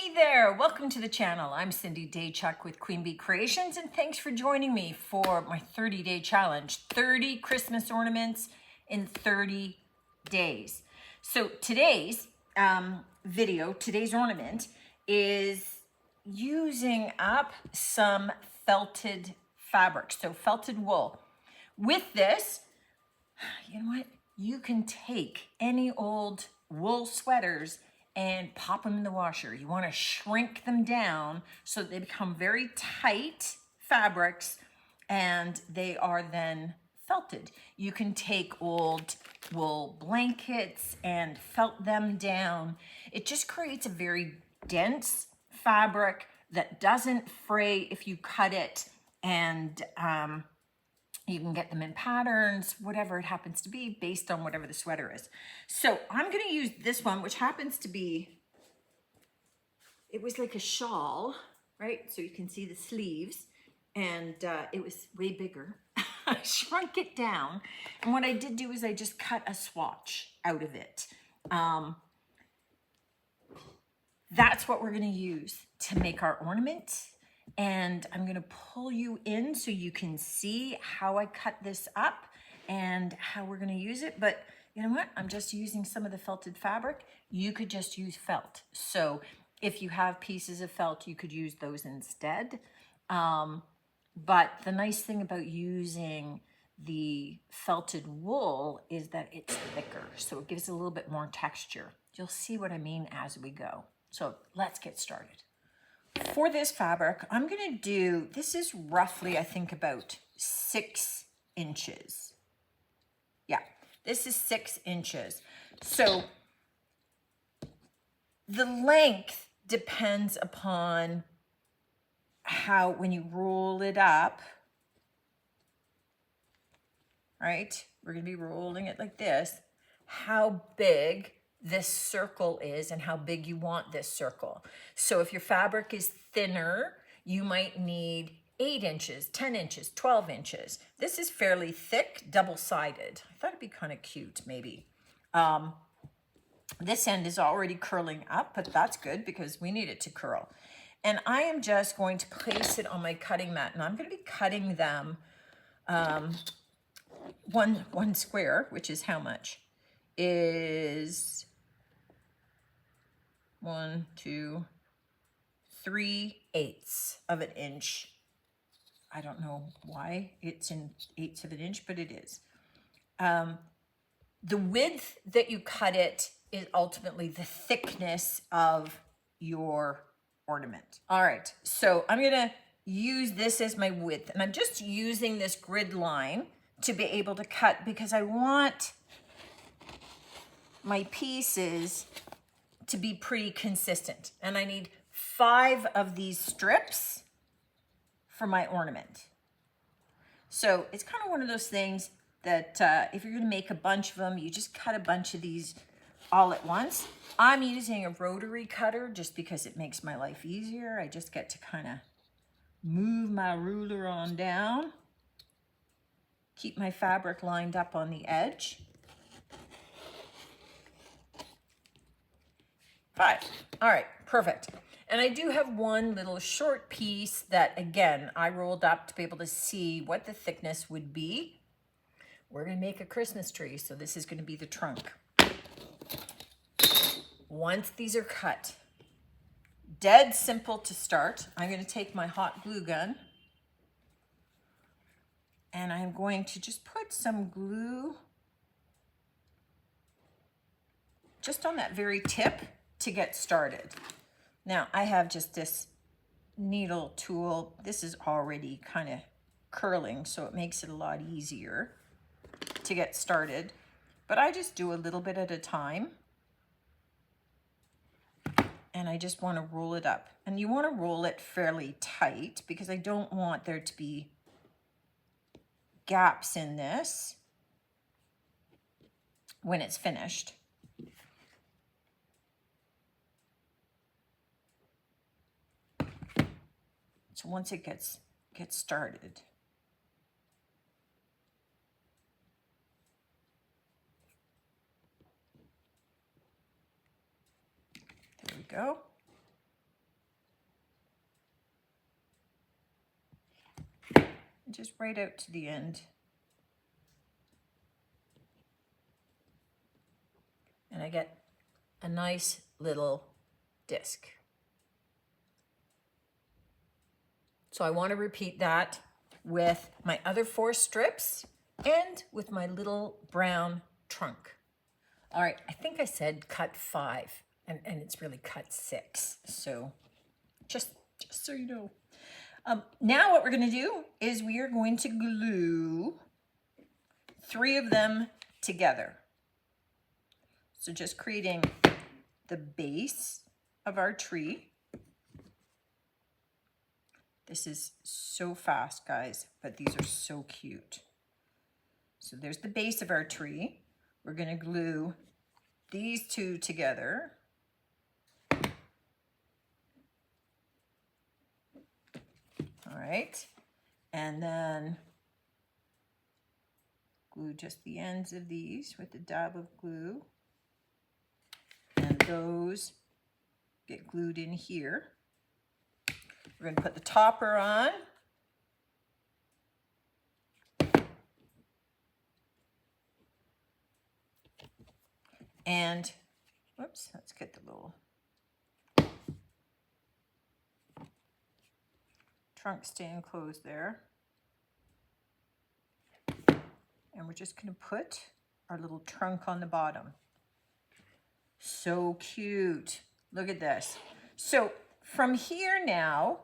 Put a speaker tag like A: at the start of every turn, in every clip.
A: Hey there, welcome to the channel. I'm Cindy Daychuck with Queen Bee Creations, and thanks for joining me for my 30-day challenge, 30 Christmas ornaments in 30 days. So today's today's ornament is using up some felted fabric, so felted wool. With this, you know what? You can take any old wool sweaters and pop them in the washer. You want to shrink them down so that they become very tight fabrics and they are then felted. You can take old wool blankets and felt them down. It just creates a very dense fabric that doesn't fray if you cut it, and you can get them in patterns, whatever it happens to be, based on whatever the sweater is. So I'm going to use this one, which happens to be, it was like a shawl, right? So you can see the sleeves, and it was way bigger. I shrunk it down. And what I did do is I just cut a swatch out of it. That's what we're going to use to make our ornament. And I'm going to pull you in so you can see how I cut this up and how we're going to use it. But you know what? I'm just using some of the felted fabric. You could just use felt. So if you have pieces of felt, you could use those instead. But the nice thing about using the felted wool is that it's thicker. So it gives a little bit more texture. You'll see what I mean as we go. So let's get started. For this fabric, I'm going to do, this is roughly, I think, about 6 inches. Yeah, this is 6 inches. So the length depends upon how, when you roll it up, right? We're going to be rolling it like this, how big this circle is and how big you want this circle. So if your fabric is thinner, you might need 8 inches, 10 inches, 12 inches. This is fairly thick, double-sided. I thought it'd be kind of cute, maybe. This end is already curling up, but that's good because we need it to curl. And I am just going to place it on my cutting mat, and I'm going to be cutting them one square, which is how much? Is 1, 2, 3/8 of an inch. I don't know why it's in 1/8 of an inch, but it is. The width that you cut it is ultimately the thickness of your ornament. All right, so I'm gonna use this as my width, and I'm just using this grid line to be able to cut because I want my pieces to be pretty consistent. And I need 5 of these strips for my ornament. So it's kind of one of those things that if you're gonna make a bunch of them, you just cut a bunch of these all at once. I'm using a rotary cutter just because it makes my life easier. I just get to kind of move my ruler on down, keep my fabric lined up on the edge. 5. All right, perfect. And I do have one little short piece that, again, I rolled up to be able to see what the thickness would be. We're going to make a Christmas tree, so this is going to be the trunk. Once these are cut, dead simple to start, I'm going to take my hot glue gun and I'm going to just put some glue just on that very tip to get started. Now I have just this needle tool. This is already kind of curling, so it makes it a lot easier to get started. But I just do a little bit at a time. And I just want to roll it up. And you want to roll it fairly tight because I don't want there to be gaps in this when it's finished. So once it gets started, there we go. just right out to the end. And I get a nice little disc. So I want to repeat that with my other 4 strips and with my little brown trunk. All right, I think I said cut 5 and it's really cut 6. So just so you know. Now what we're going to do is we are going to glue 3 of them together. So just creating the base of our tree. This is so fast, guys, but these are so cute. So there's the base of our tree. We're going to glue these 2 together. All right, and then glue just the ends of these with a dab of glue. And those get glued in here. We're going to put the topper on. And, whoops, let's get the little trunk staying closed there. And we're just going to put our little trunk on the bottom. So cute. Look at this. So from here now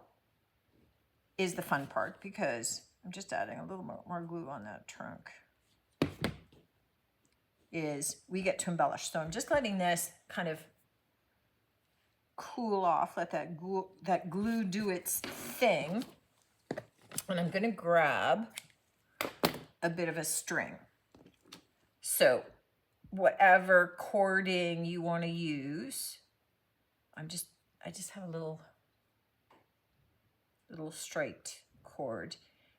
A: is the fun part, because I'm just adding a little more glue on that trunk, is we get to embellish. So I'm just letting this kind of cool off, let that glue do its thing. And I'm going to grab a bit of a string. So whatever cording you want to use, I just have a little straight cord,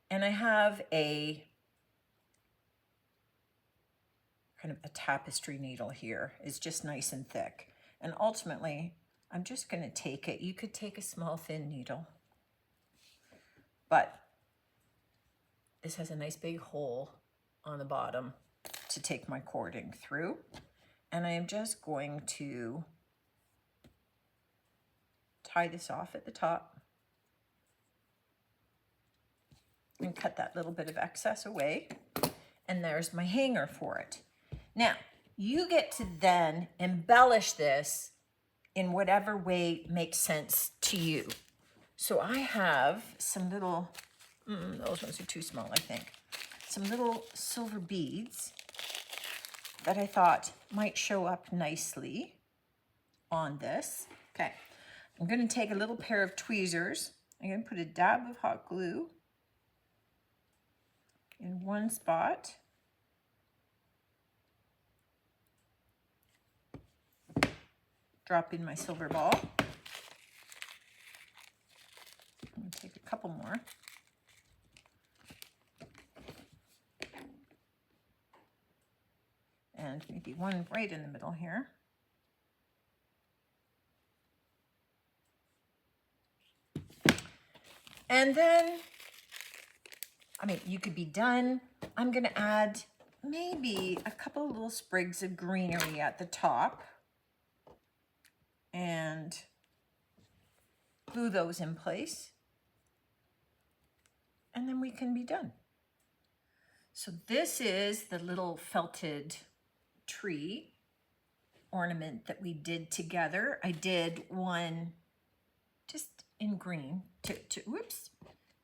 A: and I have a kind of a tapestry needle here. It's just nice and thick, and ultimately I'm just going to take it. You could take a small thin needle, but this has a nice big hole on the bottom to take my cording through, and I am just going to tie this off at the top and cut that little bit of excess away, and there's my hanger for it. Now you get to then embellish this in whatever way makes sense to you. So I have some little, those ones are too small, I think, some little silver beads that I thought might show up nicely on this. Okay, I'm going to take a little pair of tweezers. I'm going to put a dab of hot glue in one spot. Drop in my silver ball. I'm going to take a couple more. And maybe one right in the middle here. And then, I mean, you could be done. I'm going to add maybe a couple of little sprigs of greenery at the top and glue those in place. And then we can be done. So this is the little felted tree ornament that we did together. I did one just in green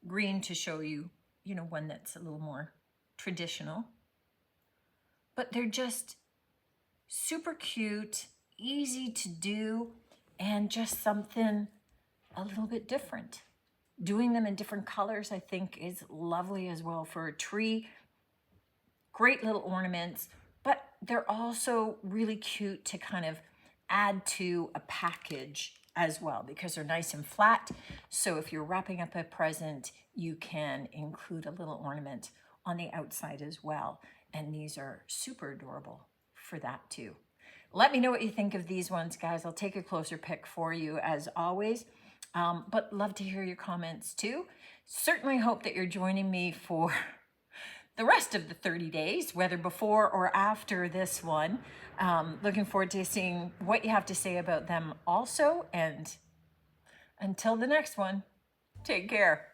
A: green to show you, you know, one that's a little more traditional. But they're just super cute, easy to do, and just something a little bit different. Doing them in different colors, I think, is lovely as well for a tree. Great little ornaments, but they're also really cute to kind of add to a package as well, because they're nice and flat. So if you're wrapping up a present, you can include a little ornament on the outside as well. And these are super adorable for that too. Let me know what you think of these ones, guys. I'll take a closer pick for you as always. But love to hear your comments too. Certainly hope that you're joining me for the rest of the 30 days, whether before or after this one. Looking forward to seeing what you have to say about them also. And until the next one, take care.